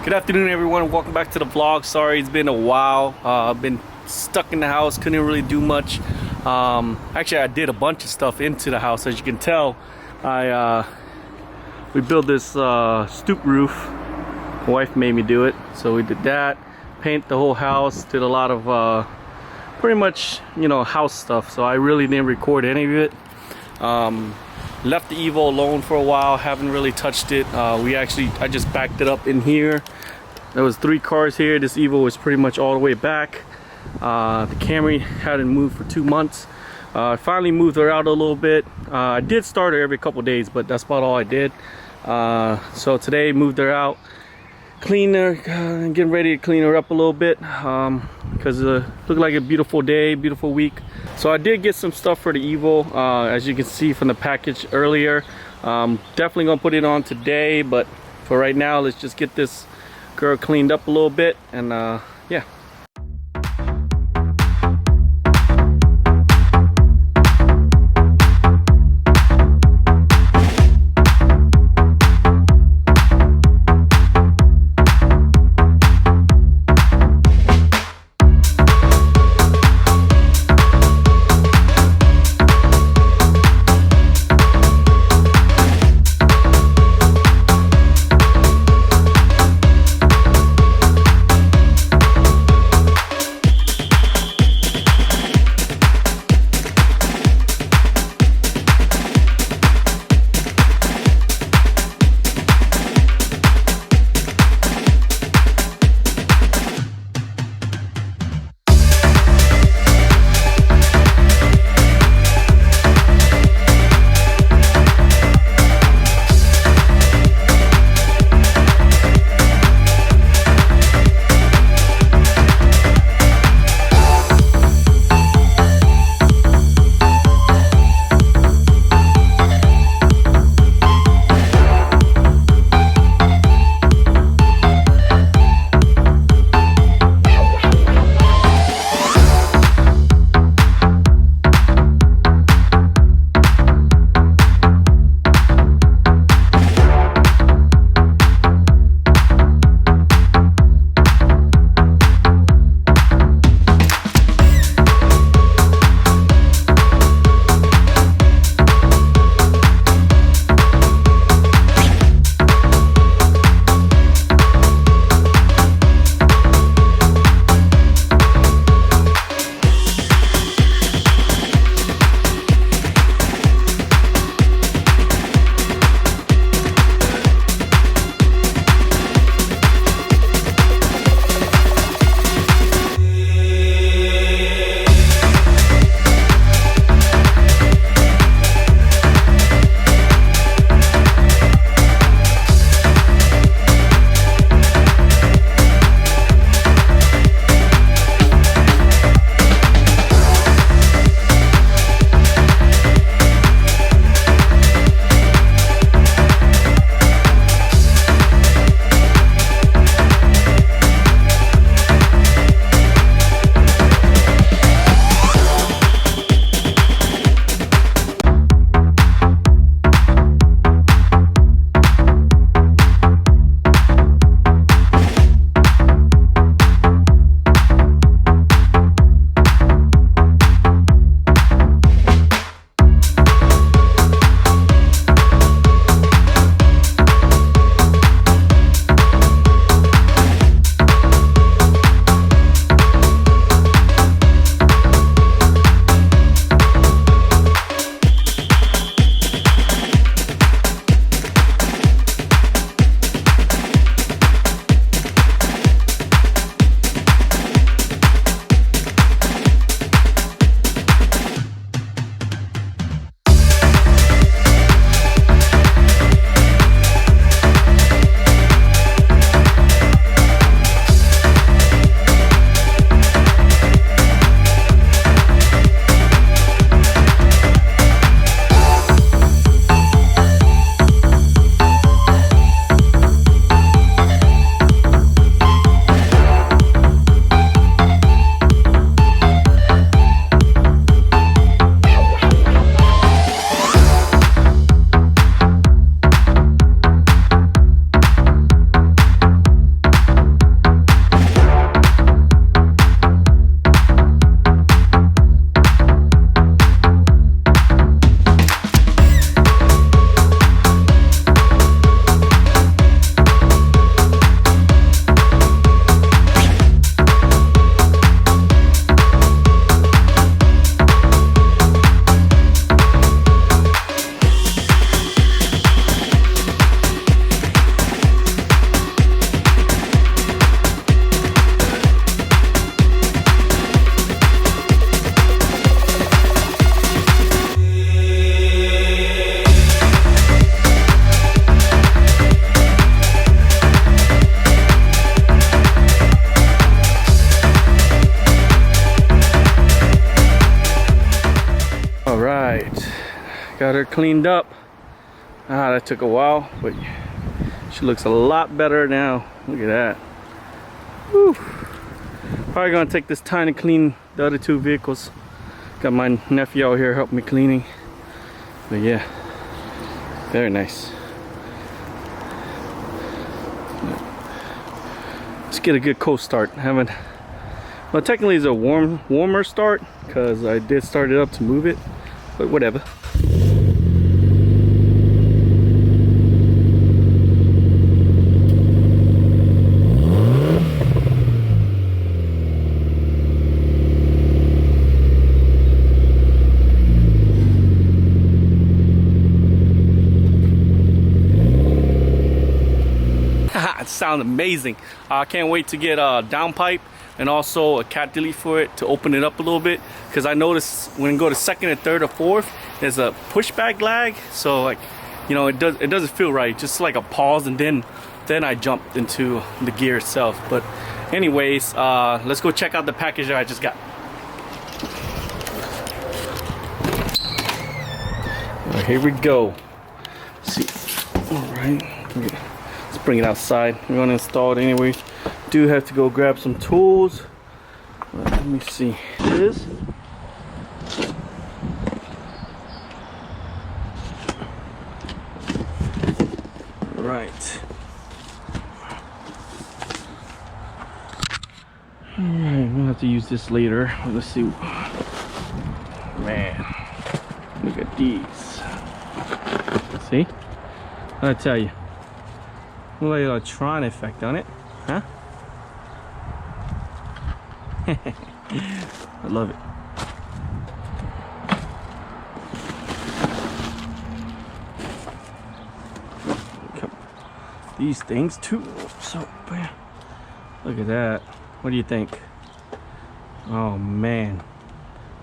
Good afternoon, everyone. Welcome back to the vlog. Sorry, it's been a while. I've been stuck in the house, couldn't really do much. Actually, I did a bunch of stuff into the house. As you can tell, we built this stoop roof. My wife made me do it, so we did that. Paint the whole house. Did a lot of pretty much, you know, house stuff. So I really didn't record any of it. Left the Evo alone for a while, haven't really touched it. I just backed it up in here. There was 3 cars here. This Evo was pretty much all the way back. The Camry hadn't moved for 2 months. I finally moved her out a little bit. I did start her every couple days, but that's about all I did. So today moved her out, cleaned her, getting ready to clean her up a little bit, because it looked like a beautiful day, beautiful week. So I did get some stuff for the Evo, as you can see from the package earlier. Definitely gonna put it on today, but for right now, let's just get this girl cleaned up a little bit, and yeah. right, got her cleaned up. That took a while, but she looks a lot better now. Look at that. Whew. Probably gonna take this time to clean the other two vehicles. Got my nephew out here helping me cleaning. But yeah, very nice. Let's get a good cold start. Well, technically it's a warmer start because I did start it up to move it, but whatever. It sounds amazing. I can't wait to get a downpipe and also a cat delete for it to open it up a little bit, because I noticed when you go to second and third or fourth, there's a pushback lag. So like, you know, it doesn't feel right. Just like a pause, and then I jumped into the gear itself. But anyways, let's go check out the package that I just got. Right, here we go. Let's see. All right. Okay. Let's bring it outside. We're gonna install it anyways. Do have to go grab some tools. Let me see. This. Right. Alright, I'm gonna have to use this later. Let's see. Man, look at these. See? I tell you. Look like a Tron effect on it, huh? I love it. These things too. So, bam. Look at that. What do you think? Oh man,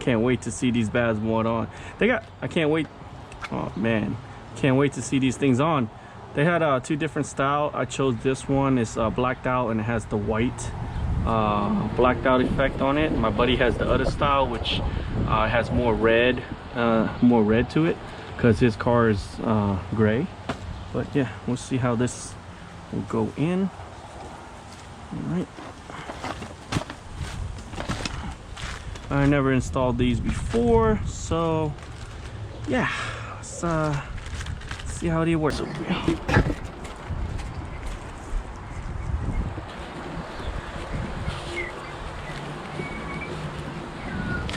can't wait to see these bads mod on. I can't wait. Oh man, can't wait to see these things on. They had two different styles. I chose this one. It's blacked out and it has the white blacked out effect on it. My buddy has the other style, which has more red to it, because his car is gray. But yeah, we'll see how this will go in. All right. I never installed these before, so yeah, let's see how they work.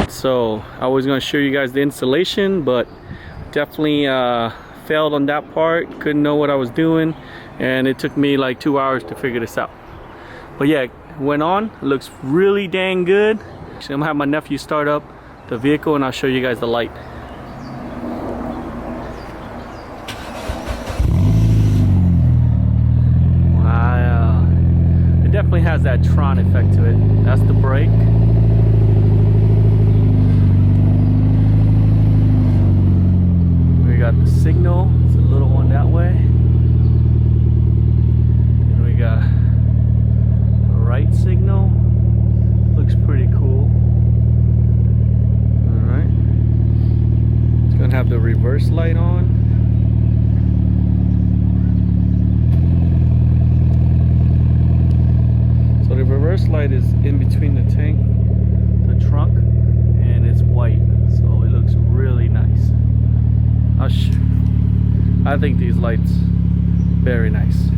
So I was going to show you guys the installation, but definitely failed on that part. Couldn't know what I was doing, and it took me like 2 hours to figure this out. But yeah, it went on. It looks really dang good. Actually, I'm gonna have my nephew start up the vehicle and I'll show you guys the light. Wow, it definitely has that Tron effect to it. That's the brake. We got the signal. It's a little one that way. And we got the right signal. Looks pretty cool. Alright. It's gonna have the reverse light on. So the reverse light is in between the tank, the trunk, and it's white. So it looks really nice. I think these lights very nice.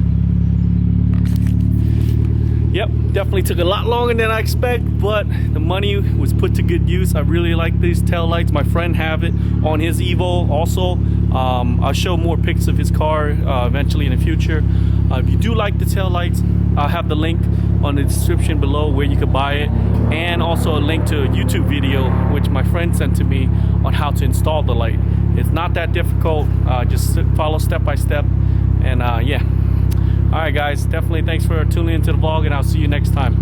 Yep, definitely took a lot longer than I expected, but the money was put to good use. I really like these tail lights. My friend have it on his Evo also. I'll show more pics of his car eventually in the future. If you do like the tail lights, I'll have the link on the description below where you can buy it, and also a link to a YouTube video which my friend sent to me on how to install the light. It's not that difficult. Just follow step by step, and yeah. Alright guys, definitely thanks for tuning into the vlog, and I'll see you next time.